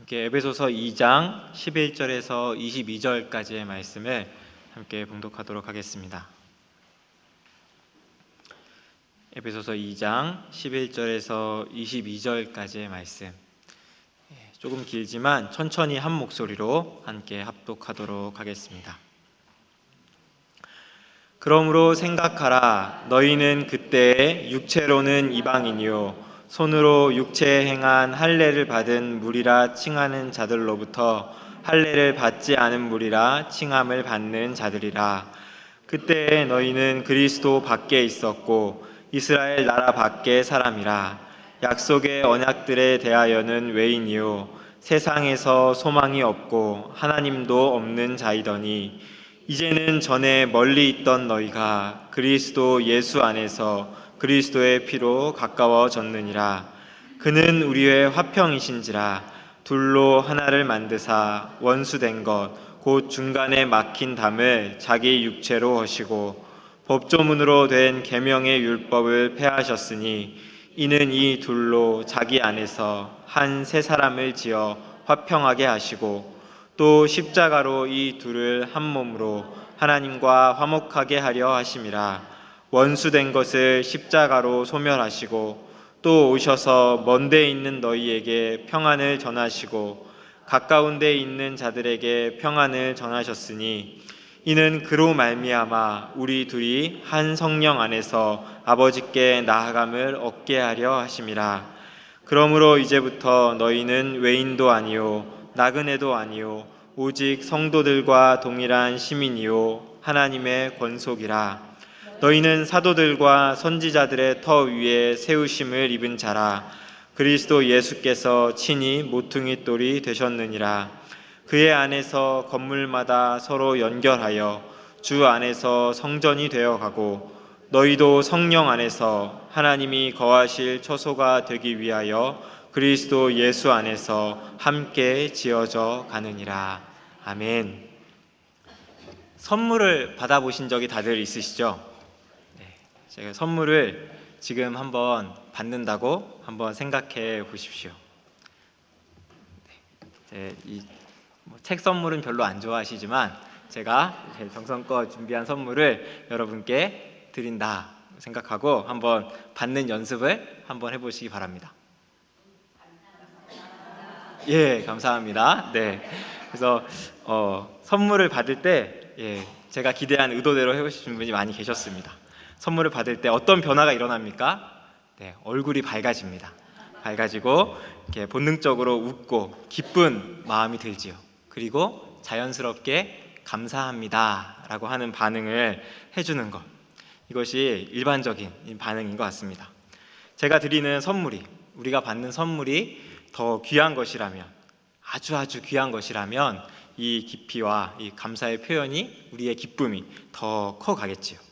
함께 에베소서 2장 11절에서 22절까지의 말씀을 함께 봉독하도록 하겠습니다. 에베소서 2장 11절에서 22절까지의 말씀, 조금 길지만 천천히 한 목소리로 함께 합독하도록 하겠습니다. 그러므로 생각하라. 너희는 그때에 육체로는 이방인이요 손으로 육체에 행한 할례를 받은 무리라 칭하는 자들로부터 할례를 받지 않은 무리라 칭함을 받는 자들이라. 그때에 너희는 그리스도 밖에 있었고 이스라엘 나라 밖의 사람이라. 약속의 언약들에 대하여는 외인이요 세상에서 소망이 없고 하나님도 없는 자이더니 이제는 전에 멀리 있던 너희가 그리스도 예수 안에서 그리스도의 피로 가까워졌느니라. 그는 우리의 화평이신지라. 둘로 하나를 만드사 원수된 것 곧 중간에 막힌 담을 자기 육체로 하시고 법조문으로 된 계명의 율법을 폐하셨으니 이는 이 둘로 자기 안에서 한 새 사람을 지어 화평하게 하시고 또 십자가로 이 둘을 한 몸으로 하나님과 화목하게 하려 하심이라. 원수된 것을 십자가로 소멸하시고 또 오셔서 먼데 있는 너희에게 평안을 전하시고 가까운 데 있는 자들에게 평안을 전하셨으니 이는 그로 말미암아 우리 둘이 한 성령 안에서 아버지께 나아감을 얻게 하려 하심이라. 그러므로 이제부터 너희는 외인도 아니요 나그네도 아니요 오직 성도들과 동일한 시민이요 하나님의 권속이라. 너희는 사도들과 선지자들의 터 위에 세우심을 입은 자라. 그리스도 예수께서 친히 모퉁이 돌이 되셨느니라. 그의 안에서 건물마다 서로 연결하여 주 안에서 성전이 되어가고 너희도 성령 안에서 하나님이 거하실 처소가 되기 위하여 그리스도 예수 안에서 함께 지어져 가느니라. 아멘. 선물을 받아보신 적이 다들 있으시죠? 제가 선물을 지금 한번 받는다고 한번 생각해 보십시오. 책 선물은 별로 안 좋아하시지만 제가 정성껏 준비한 선물을 여러분께 드린다 생각하고 한번 받는 연습을 한번 해보시기 바랍니다. 예, 감사합니다. 네, 그래서 선물을 받을 때 제가 기대한 의도대로 해보신 분이 많이 계셨습니다. 선물을 받을 때 어떤 변화가 일어납니까? 네, 얼굴이 밝아집니다. 밝아지고 이렇게 본능적으로 웃고 기쁜 마음이 들지요. 그리고 자연스럽게 감사합니다 라고 하는 반응을 해주는 것, 이것이 일반적인 반응인 것 같습니다. 제가 드리는 선물이, 우리가 받는 선물이 더 귀한 것이라면, 아주 귀한 것이라면 이 깊이와 이 감사의 표현이, 우리의 기쁨이 더 커가겠지요.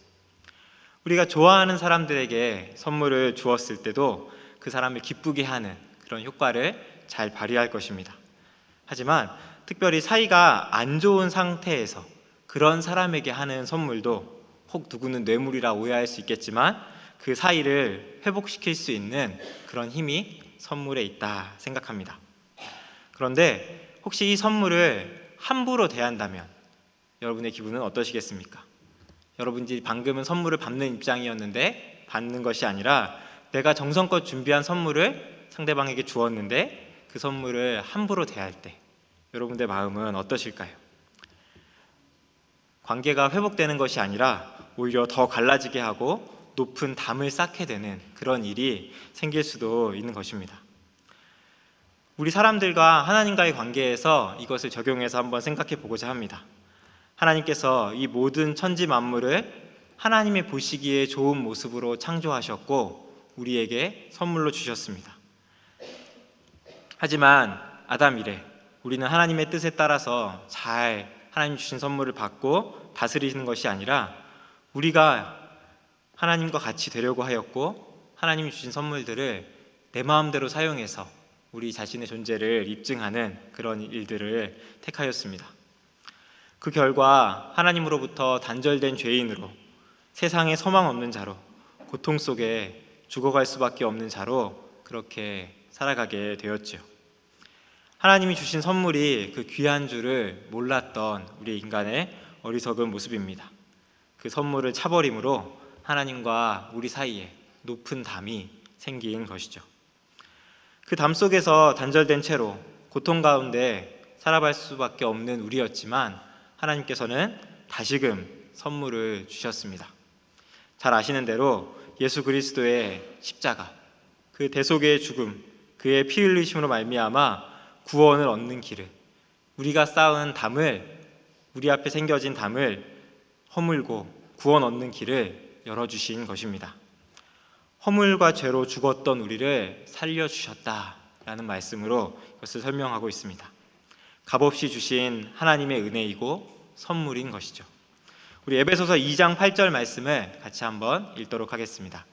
우리가 좋아하는 사람들에게 선물을 주었을 때도 그 사람을 기쁘게 하는 그런 효과를 잘 발휘할 것입니다. 하지만 특별히 사이가 안 좋은 상태에서 그런 사람에게 하는 선물도, 혹 누구는 뇌물이라 오해할 수 있겠지만 그 사이를 회복시킬 수 있는 그런 힘이 선물에 있다 생각합니다. 그런데 혹시 이 선물을 함부로 대한다면 여러분의 기분은 어떠시겠습니까? 여러분들이 방금은 선물을 받는 입장이었는데, 받는 것이 아니라 내가 정성껏 준비한 선물을 상대방에게 주었는데 그 선물을 함부로 대할 때 여러분들의 마음은 어떠실까요? 관계가 회복되는 것이 아니라 오히려 더 갈라지게 하고 높은 담을 쌓게 되는 그런 일이 생길 수도 있는 것입니다. 우리 사람들과 하나님과의 관계에서 이것을 적용해서 한번 생각해 보고자 합니다. 하나님께서 이 모든 천지 만물을 하나님이 보시기에 좋은 모습으로 창조하셨고 우리에게 선물로 주셨습니다. 하지만 아담 이래 우리는 하나님의 뜻에 따라서 잘 하나님 주신 선물을 받고 다스리는 것이 아니라 우리가 하나님과 같이 되려고 하였고 하나님이 주신 선물들을 내 마음대로 사용해서 우리 자신의 존재를 입증하는 그런 일들을 택하였습니다. 그 결과 하나님으로부터 단절된 죄인으로, 세상에 소망 없는 자로, 고통 속에 죽어갈 수밖에 없는 자로 그렇게 살아가게 되었지요. 하나님이 주신 선물이 그 귀한 줄을 몰랐던 우리 인간의 어리석은 모습입니다. 그 선물을 차버림으로 하나님과 우리 사이에 높은 담이 생긴 것이죠. 그 담 속에서 단절된 채로 고통 가운데 살아갈 수밖에 없는 우리였지만 하나님께서는 다시금 선물을 주셨습니다. 잘 아시는 대로 예수 그리스도의 십자가, 그 대속의 죽음, 그의 피 흘리심으로 말미암아 구원을 얻는 길을, 우리가 쌓은 담을, 우리 앞에 생겨진 담을 허물고 구원 얻는 길을 열어주신 것입니다. 허물과 죄로 죽었던 우리를 살려주셨다라는 말씀으로 이것을 설명하고 있습니다. 값없이 주신 하나님의 은혜이고 선물인 것이죠. 우리 에베소서 2장 8절 말씀을 같이 한번 읽도록 하겠습니다.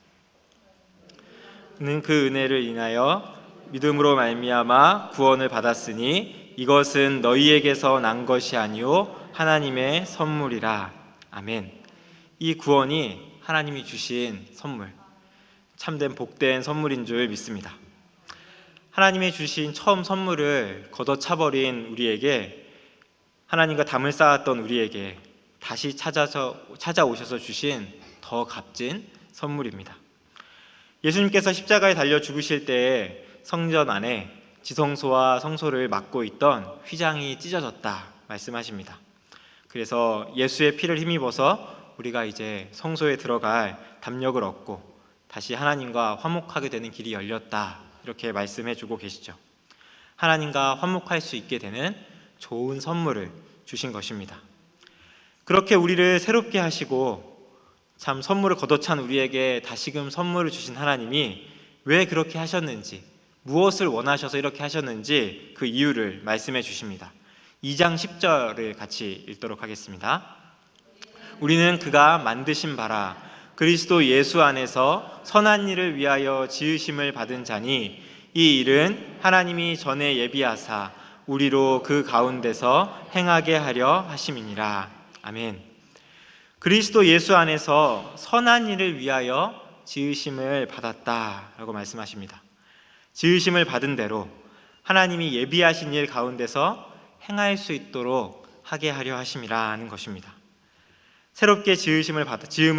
는 그 은혜를 인하여 믿음으로 말미암아 구원을 받았으니 이것은 너희에게서 난 것이 아니요 하나님의 선물이라. 아멘. 이 구원이 하나님이 주신 선물, 참된 복된 선물인 줄 믿습니다. 하나님이 주신 처음 선물을 걷어차버린 우리에게, 하나님과 담을 쌓았던 우리에게 다시 찾아오셔서 주신 더 값진 선물입니다. 예수님께서 십자가에 달려 죽으실 때에 성전 안에 지성소와 성소를 막고 있던 휘장이 찢어졌다 말씀하십니다. 그래서 예수의 피를 힘입어서 우리가 이제 성소에 들어갈 담력을 얻고 다시 하나님과 화목하게 되는 길이 열렸다, 이렇게 말씀해 주고 계시죠. 하나님과 화목할 수 있게 되는 좋은 선물을 주신 것입니다. 그렇게 우리를 새롭게 하시고 참 선물을 걷어찬 우리에게 다시금 선물을 주신 하나님이 왜 그렇게 하셨는지, 무엇을 원하셔서 이렇게 하셨는지 그 이유를 말씀해 주십니다. 2장 10절을 같이 읽도록 하겠습니다. 우리는 그가 만드신 바라 그리스도 예수 안에서 선한 일을 위하여 지으심을 받은 자니 이 일은 하나님이 전에 예비하사 우리로 그 가운데서 행하게 하려 하심이니라. 아멘. 그리스도 예수 안에서 선한 일을 위하여 지으심을 받았다라고 말씀하십니다. 지으심을 받은 대로 하나님이 예비하신 일 가운데서 행할 수 있도록 하게 하려 하심이라 하는 것입니다. 새롭게 지음을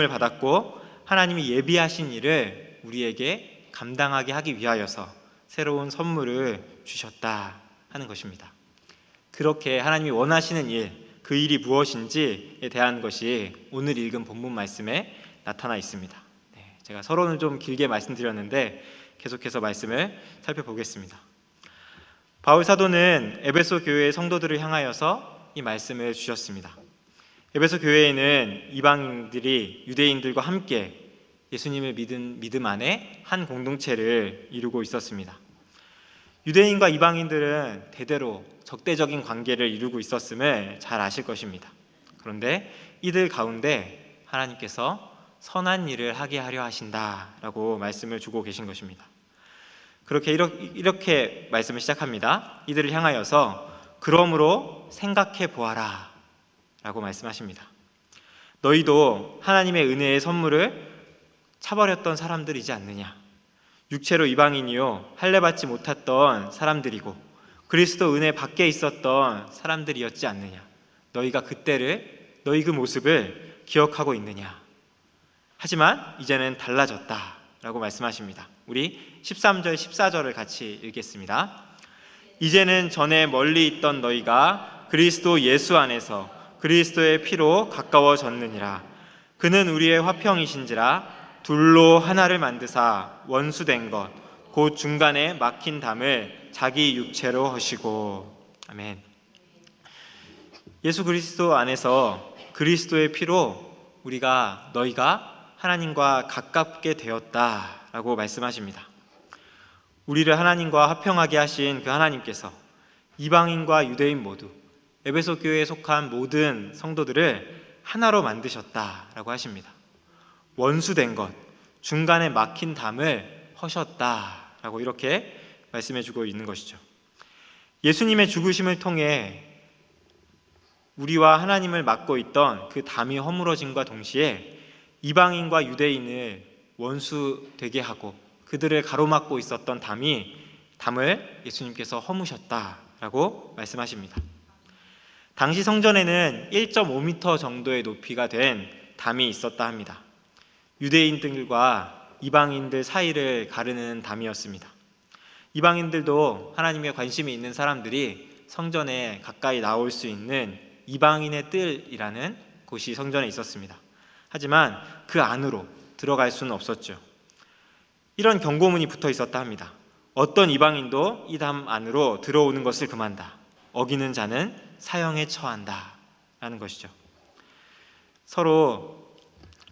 받았고 하나님이 예비하신 일을 우리에게 감당하게 하기 위하여서 새로운 선물을 주셨다 하는 것입니다. 그렇게 하나님이 원하시는 일, 그 일이 무엇인지에 대한 것이 오늘 읽은 본문 말씀에 나타나 있습니다. 제가 서론을 좀 길게 말씀드렸는데 계속해서 말씀을 살펴보겠습니다. 바울 사도는 에베소 교회의 성도들을 향하여서 이 말씀을 주셨습니다. 에베소 교회에는 이방인들이 유대인들과 함께 예수님을 믿음 안에 한 공동체를 이루고 있었습니다. 유대인과 이방인들은 대대로 적대적인 관계를 이루고 있었음을 잘 아실 것입니다. 그런데 이들 가운데 하나님께서 선한 일을 하게 하려 하신다라고 말씀을 주고 계신 것입니다. 그렇게 이렇게 말씀을 시작합니다. 이들을 향하여서 그러므로 생각해 보아라 라고 말씀하십니다. 너희도 하나님의 은혜의 선물을 차버렸던 사람들이지 않느냐. 육체로 이방인이요 할례받지 못했던 사람들이고 그리스도 은혜 밖에 있었던 사람들이었지 않느냐. 너희가 너희 그 모습을 기억하고 있느냐. 하지만 이제는 달라졌다 라고 말씀하십니다. 우리 13절 14절을 같이 읽겠습니다. 이제는 전에 멀리 있던 너희가 그리스도 예수 안에서 그리스도의 피로 가까워졌느니라. 그는 우리의 화평이신지라 둘로 하나를 만드사 원수된 것 곧 중간에 막힌 담을 자기 육체로 하시고. 아멘. 예수 그리스도 안에서 그리스도의 피로 너희가 하나님과 가깝게 되었다라고 말씀하십니다. 우리를 하나님과 화평하게 하신 그 하나님께서 이방인과 유대인 모두 에베소 교회에 속한 모든 성도들을 하나로 만드셨다라고 하십니다. 원수된 것, 중간에 막힌 담을 허셨다라고 이렇게 말씀해주고 있는 것이죠. 예수님의 죽으심을 통해 우리와 하나님을 막고 있던 그 담이 허물어짐과 동시에 이방인과 유대인을 원수 되게 하고 그들을 가로막고 있었던 담을 예수님께서 허무셨다라고 라고 말씀하십니다. 당시 성전에는 1.5m 정도의 높이가 된 담이 있었다 합니다. 유대인들과 이방인들 사이를 가르는 담이었습니다. 이방인들도 하나님에 관심이 있는 사람들이 성전에 가까이 나올 수 있는 이방인의 뜰이라는 곳이 성전에 있었습니다. 하지만 그 안으로 들어갈 수는 없었죠. 이런 경고문이 붙어 있었다 합니다. 어떤 이방인도 이 담 안으로 들어오는 것을 금한다. 어기는 자는 사형에 처한다. 라는 것이죠. 서로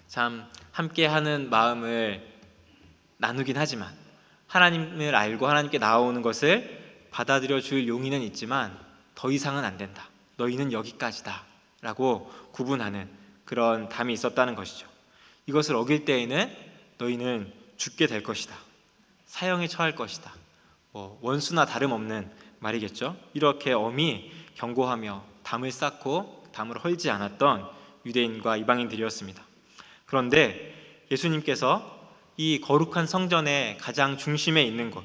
참 함께하는 마음을 나누긴 하지만 하나님을 알고 하나님께 나오는 것을 받아들여 줄 용의는 있지만 더 이상은 안 된다. 너희는 여기까지다. 라고 구분하는 그런 담이 있었다는 것이죠. 이것을 어길 때에는 너희는 죽게 될 것이다. 사형에 처할 것이다. 원수나 다름없는 말이겠죠. 이렇게 엄히 경고하며 담을 쌓고 담을 헐지 않았던 유대인과 이방인들이었습니다. 그런데 예수님께서 이 거룩한 성전의 가장 중심에 있는 곳,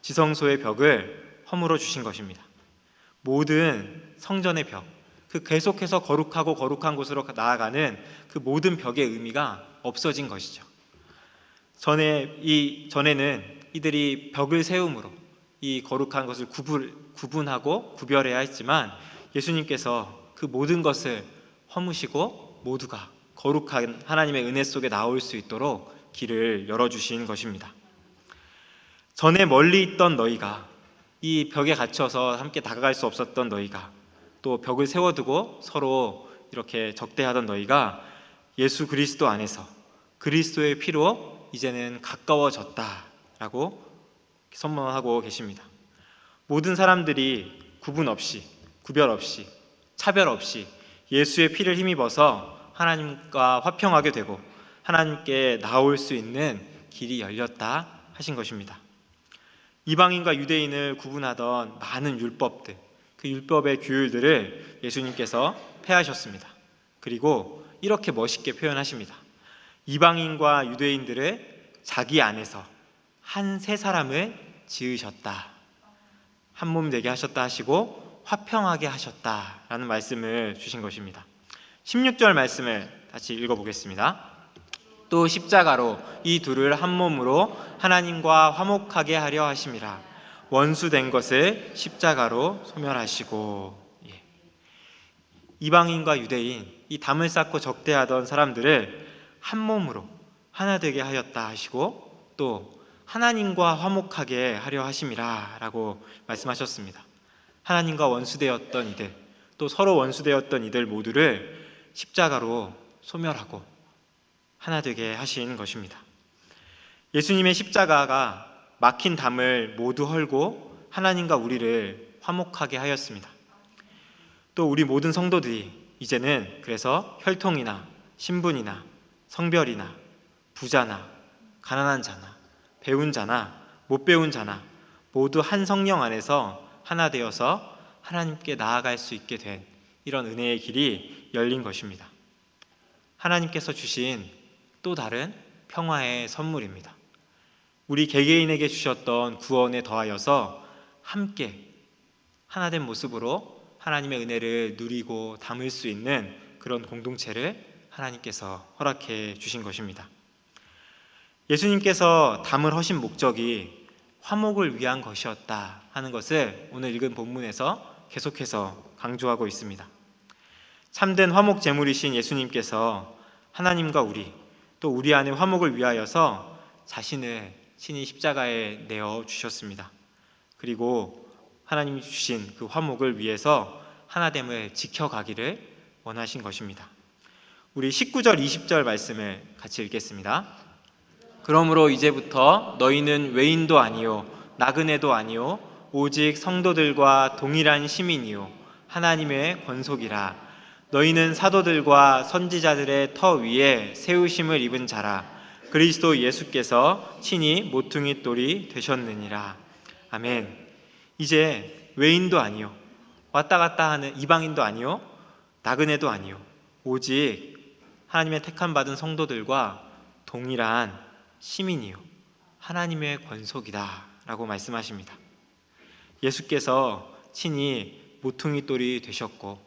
지성소의 벽을 허물어 주신 것입니다. 모든 성전의 벽, 그 계속해서 거룩하고 거룩한 곳으로 나아가는 그 모든 벽의 의미가 없어진 것이죠. 전에는 이들이 벽을 세움으로 이 거룩한 것을 구분하고 구별해야 했지만 예수님께서 그 모든 것을 허무시고 모두가 거룩한 하나님의 은혜 속에 나올 수 있도록 길을 열어주신 것입니다. 전에 멀리 있던 너희가, 이 벽에 갇혀서 함께 다가갈 수 없었던 너희가, 또 벽을 세워두고 서로 이렇게 적대하던 너희가 예수 그리스도 안에서 그리스도의 피로 이제는 가까워졌다라고 선언하고 계십니다. 모든 사람들이 구분 없이, 구별 없이, 차별 없이 예수의 피를 힘입어서 하나님과 화평하게 되고 하나님께 나올 수 있는 길이 열렸다 하신 것입니다. 이방인과 유대인을 구분하던 많은 율법들, 그 율법의 규율들을 예수님께서 폐하셨습니다. 그리고 이렇게 멋있게 표현하십니다. 이방인과 유대인들을 자기 안에서 한 세 사람을 지으셨다. 한 몸 되게 하셨다 하시고 화평하게 하셨다라는 말씀을 주신 것입니다. 16절 말씀을 다시 읽어보겠습니다. 또 십자가로 이 둘을 한 몸으로 하나님과 화목하게 하려 하심이라. 원수된 것을 십자가로 소멸하시고. 이방인과 유대인, 이 담을 쌓고 적대하던 사람들을 한 몸으로 하나 되게 하였다 하시고 또 하나님과 화목하게 하려 하심이라 라고 말씀하셨습니다. 하나님과 원수되었던 이들, 또 서로 원수되었던 이들 모두를 십자가로 소멸하고 하나 되게 하신 것입니다. 예수님의 십자가가 막힌 담을 모두 헐고 하나님과 우리를 화목하게 하였습니다. 또 우리 모든 성도들이 이제는 그래서 혈통이나 신분이나 성별이나 부자나 가난한 자나 배운 자나 못 배운 자나 모두 한 성령 안에서 하나 되어서 하나님께 나아갈 수 있게 된 이런 은혜의 길이 열린 것입니다. 하나님께서 주신 또 다른 평화의 선물입니다. 우리 개개인에게 주셨던 구원에 더하여서 함께 하나된 모습으로 하나님의 은혜를 누리고 담을 수 있는 그런 공동체를 하나님께서 허락해 주신 것입니다. 예수님께서 담을 허신 목적이 화목을 위한 것이었다 하는 것을 오늘 읽은 본문에서 계속해서 강조하고 있습니다. 참된 화목 제물이신 예수님께서 하나님과 우리, 또 우리 안의 화목을 위하여서 자신을 친히 십자가에 내어 주셨습니다. 그리고 하나님이 주신 그 화목을 위해서 하나됨을 지켜가기를 원하신 것입니다. 우리 19절 20절 말씀을 같이 읽겠습니다. 그러므로 이제부터 너희는 외인도 아니요 나그네도 아니요 오직 성도들과 동일한 시민이요 하나님의 권속이라. 너희는 사도들과 선지자들의 터 위에 세우심을 입은 자라. 그리스도 예수께서 친히 모퉁이 돌이 되셨느니라. 아멘. 이제 외인도 아니요 왔다 갔다 하는 이방인도 아니요 나그네도 아니요 오직 하나님의 택함 받은 성도들과 동일한 시민이요 하나님의 권속이다 라고 말씀하십니다. 예수께서 친히 모퉁이 돌이 되셨고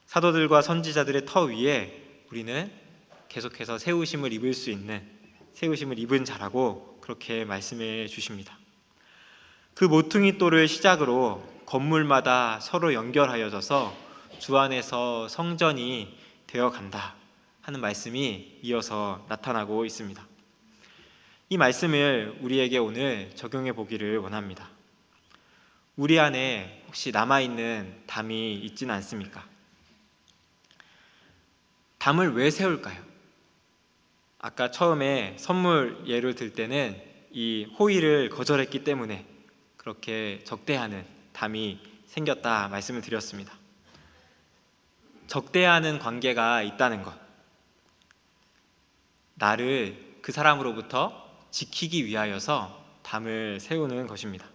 사도들과 선지자들의 터 위에 우리는 계속해서 세우심을 입을 수 있는, 세우심을 입은 자라고 그렇게 말씀해 주십니다. 그 모퉁이 돌을 시작으로 건물마다 서로 연결하여져서 주 안에서 성전이 되어 간다 하는 말씀이 이어서 나타나고 있습니다. 이 말씀을 우리에게 오늘 적용해 보기를 원합니다. 우리 안에 혹시 남아있는 담이 있지는 않습니까? 담을 왜 세울까요? 아까 처음에 선물 예를 들 때는 이 호의를 거절했기 때문에 그렇게 적대하는 담이 생겼다 말씀을 드렸습니다. 적대하는 관계가 있다는 것, 나를 그 사람으로부터 지키기 위하여서 담을 세우는 것입니다.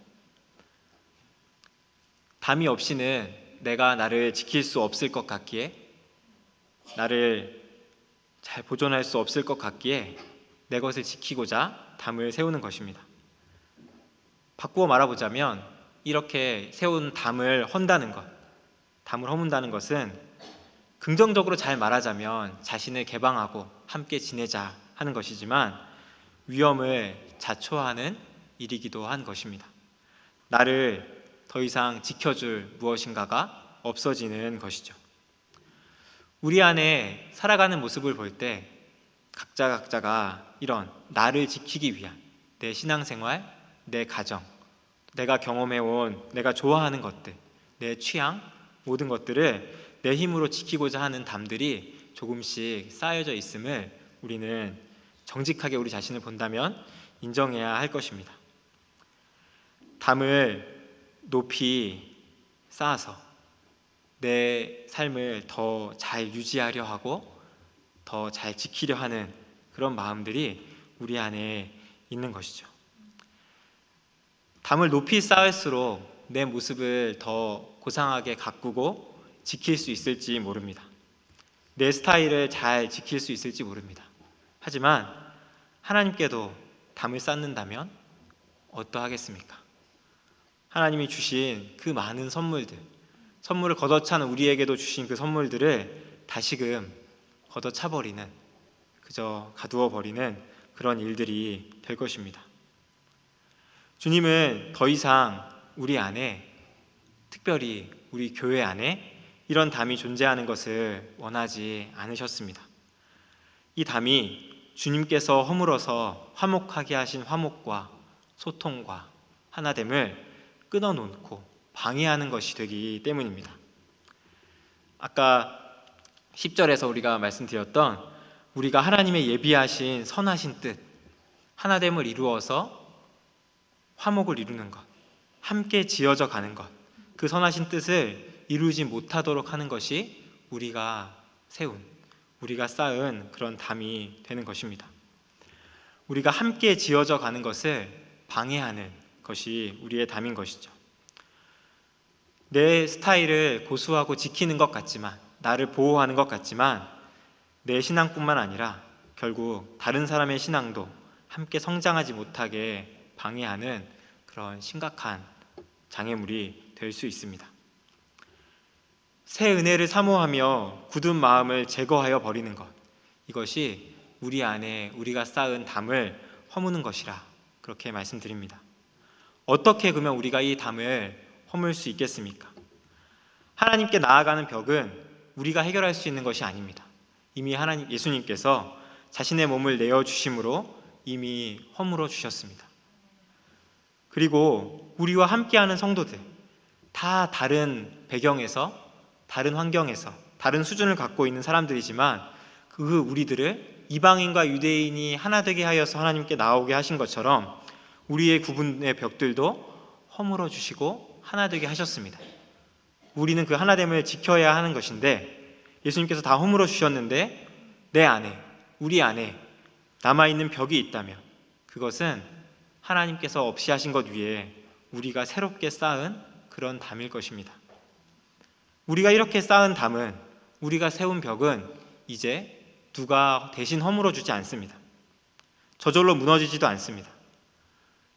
담이 없이는 내가 나를 지킬 수 없을 것 같기에, 나를 잘 보존할 수 없을 것 같기에 내 것을 지키고자 담을 세우는 것입니다. 바꾸어 말해보자면 이렇게 세운 담을 헐다는 것, 담을 허문다는 것은 긍정적으로 잘 말하자면 자신을 개방하고 함께 지내자 하는 것이지만 위험을 자초하는 일이기도 한 것입니다. 나를 더 이상 지켜줄 무엇인가가 없어지는 것이죠. 우리 안에 살아가는 모습을 볼 때 각자가 이런 나를 지키기 위한 내 신앙생활, 내 가정, 내가 경험해온 내가 좋아하는 것들, 내 취향, 모든 것들을 내 힘으로 지키고자 하는 담들이 조금씩 쌓여져 있음을 우리는 정직하게 우리 자신을 본다면 인정해야 할 것입니다. 담을 높이 쌓아서 내 삶을 더 잘 유지하려 하고 더 잘 지키려 하는 그런 마음들이 우리 안에 있는 것이죠. 담을 높이 쌓을수록 내 모습을 더 고상하게 가꾸고 지킬 수 있을지 모릅니다. 내 스타일을 잘 지킬 수 있을지 모릅니다. 하지만 하나님께도 담을 쌓는다면 어떠하겠습니까? 하나님이 주신 그 많은 선물들, 선물을 걷어차는 우리에게도 주신 그 선물들을 다시금 걷어차버리는, 그저 가두어버리는 그런 일들이 될 것입니다. 주님은 더 이상 우리 안에, 특별히 우리 교회 안에 이런 담이 존재하는 것을 원하지 않으셨습니다. 이 담이 주님께서 허물어서 화목하게 하신 화목과 소통과 하나됨을 끊어놓고 방해하는 것이 되기 때문입니다. 아까 10절에서 우리가 말씀드렸던 우리가 하나님의 예비하신 선하신 뜻, 하나됨을 이루어서 화목을 이루는 것, 함께 지어져 가는 것, 그 선하신 뜻을 이루지 못하도록 하는 것이 우리가 세운, 우리가 쌓은 그런 담이 되는 것입니다. 우리가 함께 지어져 가는 것을 방해하는 것이 우리의 담인 것이죠. 내 스타일을 고수하고 지키는 것 같지만, 나를 보호하는 것 같지만 내 신앙뿐만 아니라 결국 다른 사람의 신앙도 함께 성장하지 못하게 방해하는 그런 심각한 장애물이 될 수 있습니다. 새 은혜를 사모하며 굳은 마음을 제거하여 버리는 것, 이것이 우리 안에 우리가 쌓은 담을 허무는 것이라 그렇게 말씀드립니다. 어떻게 그러면 우리가 이 담을 허물 수 있겠습니까? 하나님께 나아가는 벽은 우리가 해결할 수 있는 것이 아닙니다. 이미 하나님 예수님께서 자신의 몸을 내어주심으로 이미 허물어 주셨습니다. 그리고 우리와 함께하는 성도들, 다 다른 배경에서, 다른 환경에서, 다른 수준을 갖고 있는 사람들이지만 그 우리들을 이방인과 유대인이 하나 되게 하여서 하나님께 나오게 하신 것처럼 우리의 구분의 벽들도 허물어 주시고 하나 되게 하셨습니다. 우리는 그 하나됨을 지켜야 하는 것인데 예수님께서 다 허물어 주셨는데 내 안에, 우리 안에 남아있는 벽이 있다면 그것은 하나님께서 없이 하신 것 위에 우리가 새롭게 쌓은 그런 담일 것입니다. 우리가 이렇게 쌓은 담은, 우리가 세운 벽은 이제 누가 대신 허물어 주지 않습니다. 저절로 무너지지도 않습니다.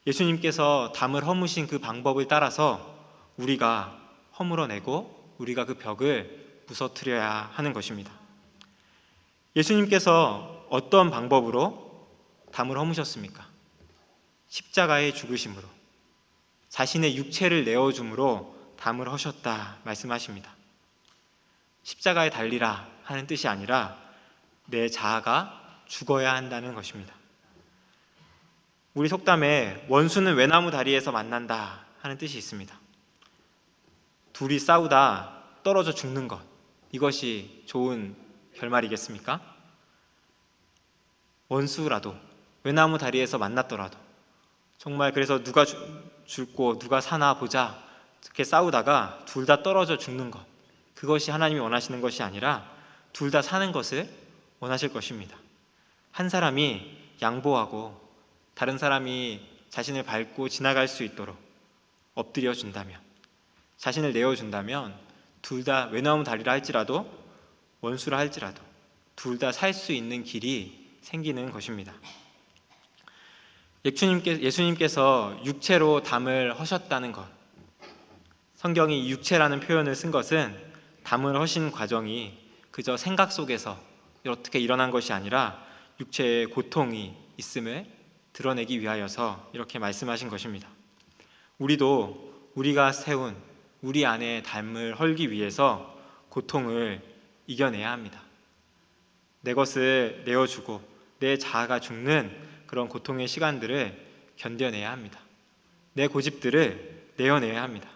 예수님께서 담을 허무신 그 방법을 따라서 우리가 허물어내고 우리가 그 벽을 부서뜨려야 하는 것입니다. 예수님께서 어떤 방법으로 담을 허무셨습니까? 십자가의 죽으심으로, 자신의 육체를 내어줌으로 담을 허셨다 말씀하십니다. 십자가에 달리라 하는 뜻이 아니라 내 자아가 죽어야 한다는 것입니다. 우리 속담에 원수는 외나무 다리에서 만난다 하는 뜻이 있습니다. 둘이 싸우다 떨어져 죽는 것, 이것이 좋은 결말이겠습니까? 원수라도 외나무 다리에서 만났더라도 정말 그래서 누가 죽고 누가 사나 보자 이렇게 싸우다가 둘 다 떨어져 죽는 것, 그것이 하나님이 원하시는 것이 아니라 둘 다 사는 것을 원하실 것입니다. 한 사람이 양보하고 다른 사람이 자신을 밟고 지나갈 수 있도록 엎드려 준다면, 자신을 내어준다면 둘 다 외나무 다리라 할지라도 원수라 할지라도 둘 다 살 수 있는 길이 생기는 것입니다. 예수님께서 육체로 담을 허셨다는 것, 성경이 육체라는 표현을 쓴 것은 담을 허신 과정이 그저 생각 속에서 어떻게 일어난 것이 아니라 육체의 고통이 있음을 드러내기 위하여서 이렇게 말씀하신 것입니다. 우리도 우리가 세운 우리 안에 담을 헐기 위해서 고통을 이겨내야 합니다. 내 것을 내어주고 내 자아가 죽는 그런 고통의 시간들을 견뎌내야 합니다. 내 고집들을 내어내야 합니다.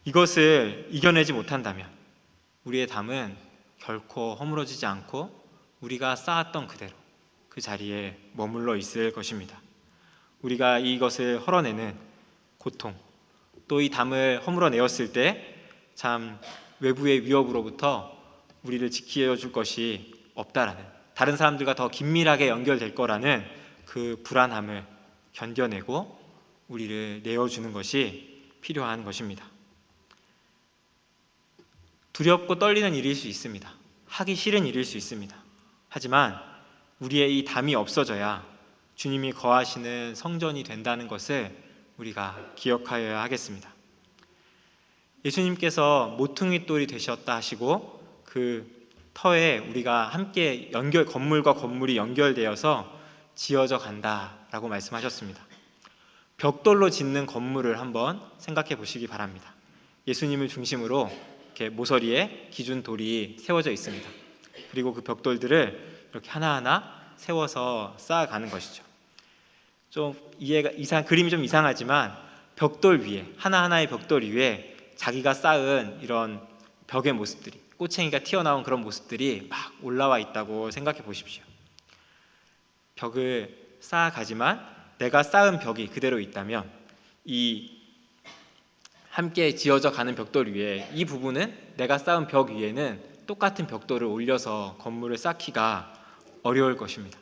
이것을 이겨내지 못한다면 우리의 담은 결코 허물어지지 않고 우리가 쌓았던 그대로 그 자리에 머물러 있을 것입니다. 우리가 이것을 헐어내는 고통, 또 이 담을 허물어내었을 때 참 외부의 위협으로부터 우리를 지켜줄 것이 없다라는, 다른 사람들과 더 긴밀하게 연결될 거라는 그 불안함을 견뎌내고 우리를 내어주는 것이 필요한 것입니다. 두렵고 떨리는 일일 수 있습니다. 하기 싫은 일일 수 있습니다. 하지만 우리의 이 담이 없어져야 주님이 거하시는 성전이 된다는 것을 우리가 기억하여야 하겠습니다. 예수님께서 모퉁이 돌이 되셨다 하시고 그 터에 우리가 함께 건물과 건물이 연결되어서 지어져 간다라고 말씀하셨습니다. 벽돌로 짓는 건물을 한번 생각해 보시기 바랍니다. 예수님을 중심으로 이렇게 모서리에 기준 돌이 세워져 있습니다. 그리고 그 벽돌들을 이렇게 하나하나 세워서 쌓아가는 것이죠. 그림이 좀 이상하지만 벽돌 위에, 하나하나의 벽돌 위에 자기가 쌓은 이런 벽의 모습들이, 꼬챙이가 튀어나온 그런 모습들이 막 올라와 있다고 생각해 보십시오. 벽을 쌓아가지만 내가 쌓은 벽이 그대로 있다면 이 함께 지어져 가는 벽돌 위에 이 부분은, 내가 쌓은 벽 위에는 똑같은 벽돌을 올려서 건물을 쌓기가 어려울 것입니다.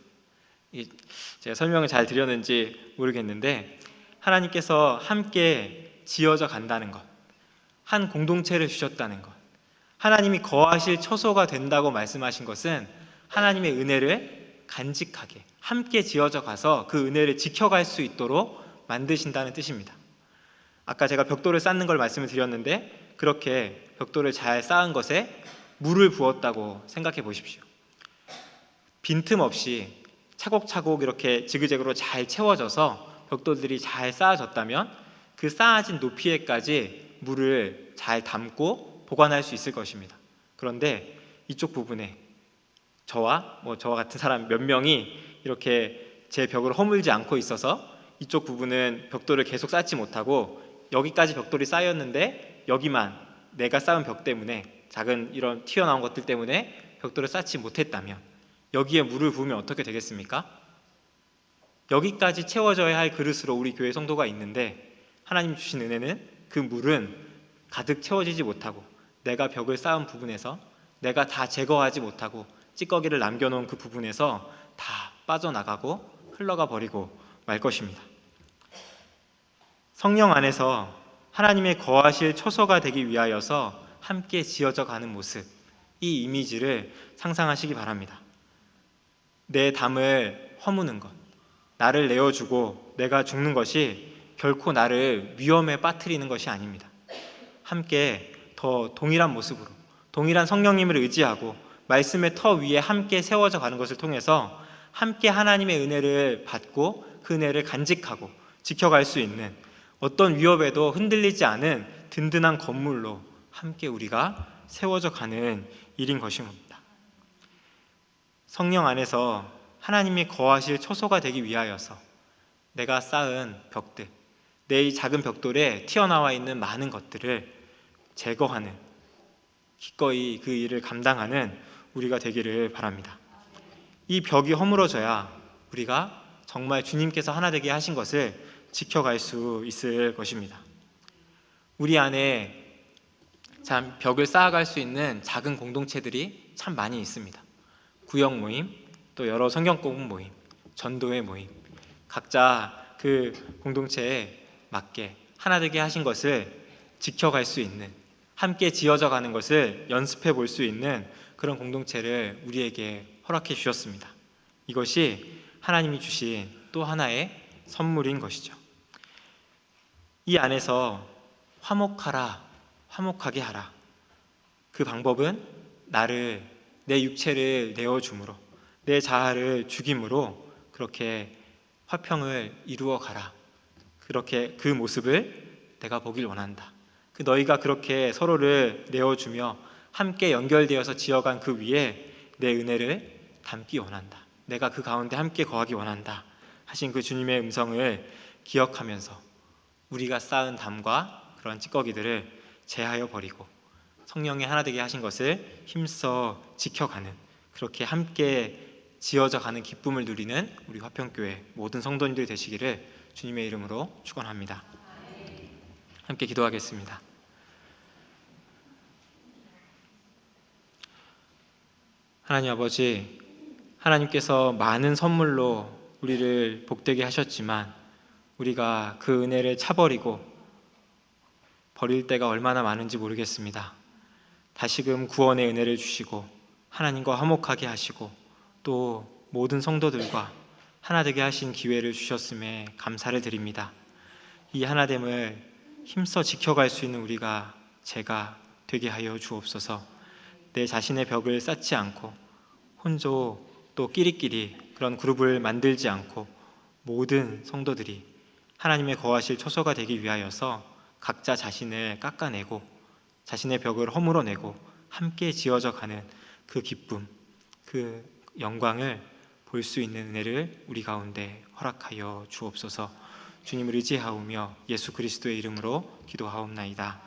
제가 설명을 잘 드렸는지 모르겠는데 하나님께서 함께 지어져 간다는 것, 한 공동체를 주셨다는 것, 하나님이 거하실 처소가 된다고 말씀하신 것은 하나님의 은혜를 간직하게 함께 지어져 가서 그 은혜를 지켜갈 수 있도록 만드신다는 뜻입니다. 아까 제가 벽돌을 쌓는 걸 말씀을 드렸는데 그렇게 벽돌을 잘 쌓은 것에 물을 부었다고 생각해 보십시오. 빈틈없이 차곡차곡 이렇게 지그재그로 잘 채워져서 벽돌들이 잘 쌓아졌다면 그 쌓아진 높이에까지 물을 잘 담고 보관할 수 있을 것입니다. 그런데 이쪽 부분에 저와 같은 사람 몇 명이 이렇게 제 벽을 허물지 않고 있어서 이쪽 부분은 벽돌을 계속 쌓지 못하고 여기까지 벽돌이 쌓였는데 여기만 내가 쌓은 벽 때문에, 작은 이런 튀어나온 것들 때문에 벽돌을 쌓지 못했다면 여기에 물을 부으면 어떻게 되겠습니까? 여기까지 채워져야 할 그릇으로 우리 교회 성도가 있는데 하나님 주신 은혜는 그 물은 가득 채워지지 못하고 내가 벽을 쌓은 부분에서, 내가 다 제거하지 못하고 찌꺼기를 남겨놓은 그 부분에서 다 빠져나가고 흘러가 버리고 말 것입니다. 성령 안에서 하나님의 거하실 처소가 되기 위하여서 함께 지어져 가는 모습, 이 이미지를 상상하시기 바랍니다. 내 담을 허무는 것, 나를 내어주고 내가 죽는 것이 결코 나를 위험에 빠뜨리는 것이 아닙니다. 함께 더 동일한 모습으로 동일한 성령님을 의지하고 말씀의 터 위에 함께 세워져 가는 것을 통해서 함께 하나님의 은혜를 받고 그 은혜를 간직하고 지켜갈 수 있는 어떤 위협에도 흔들리지 않은 든든한 건물로 함께 우리가 세워져 가는 일인 것입니다. 성령 안에서 하나님이 거하실 처소가 되기 위하여서 내가 쌓은 벽들, 내 이 작은 벽돌에 튀어나와 있는 많은 것들을 제거하는, 기꺼이 그 일을 감당하는 우리가 되기를 바랍니다. 이 벽이 허물어져야 우리가 정말 주님께서 하나 되게 하신 것을 지켜갈 수 있을 것입니다. 우리 안에 참 벽을 쌓아갈 수 있는 작은 공동체들이 참 많이 있습니다. 구역 모임, 또 여러 성경 공부 모임, 전도회 모임, 각자 그 공동체에 맞게 하나 되게 하신 것을 지켜갈 수 있는, 함께 지어져 가는 것을 연습해 볼 수 있는 그런 공동체를 우리에게 허락해 주셨습니다. 이것이 하나님이 주신 또 하나의 선물인 것이죠. 이 안에서 화목하라, 화목하게 하라. 그 방법은 나를, 내 육체를 내어줌으로, 내 자아를 죽임으로 그렇게 화평을 이루어 가라. 그렇게 그 모습을 내가 보길 원한다. 그 너희가 그렇게 서로를 내어주며 함께 연결되어서 지어간 그 위에 내 은혜를 담기 원한다. 내가 그 가운데 함께 거하기 원한다 하신 그 주님의 음성을 기억하면서 우리가 쌓은 담과 그런 찌꺼기들을 제하여 버리고 성령이 하나 되게 하신 것을 힘써 지켜가는, 그렇게 함께 지어져 가는 기쁨을 누리는 우리 화평교회 모든 성도님들 되시기를 주님의 이름으로 축원합니다. 함께 기도하겠습니다. 하나님 아버지, 하나님께서 많은 선물로 우리를 복되게 하셨지만 우리가 그 은혜를 차버리고 버릴 때가 얼마나 많은지 모르겠습니다. 다시금 구원의 은혜를 주시고 하나님과 화목하게 하시고 또 모든 성도들과 하나 되게 하신 기회를 주셨음에 감사를 드립니다. 이 하나됨을 힘써 지켜갈 수 있는 우리가 제가 되게 하여 주옵소서. 내 자신의 벽을 쌓지 않고 혼조 또 끼리끼리 그런 그룹을 만들지 않고 모든 성도들이 하나님의 거하실 처소가 되기 위하여서 각자 자신을 깎아내고 자신의 벽을 허물어내고 함께 지어져 가는 그 기쁨, 그 영광을 볼 수 있는 은혜를 우리 가운데 허락하여 주옵소서. 주님을 의지하오며 예수 그리스도의 이름으로 기도하옵나이다.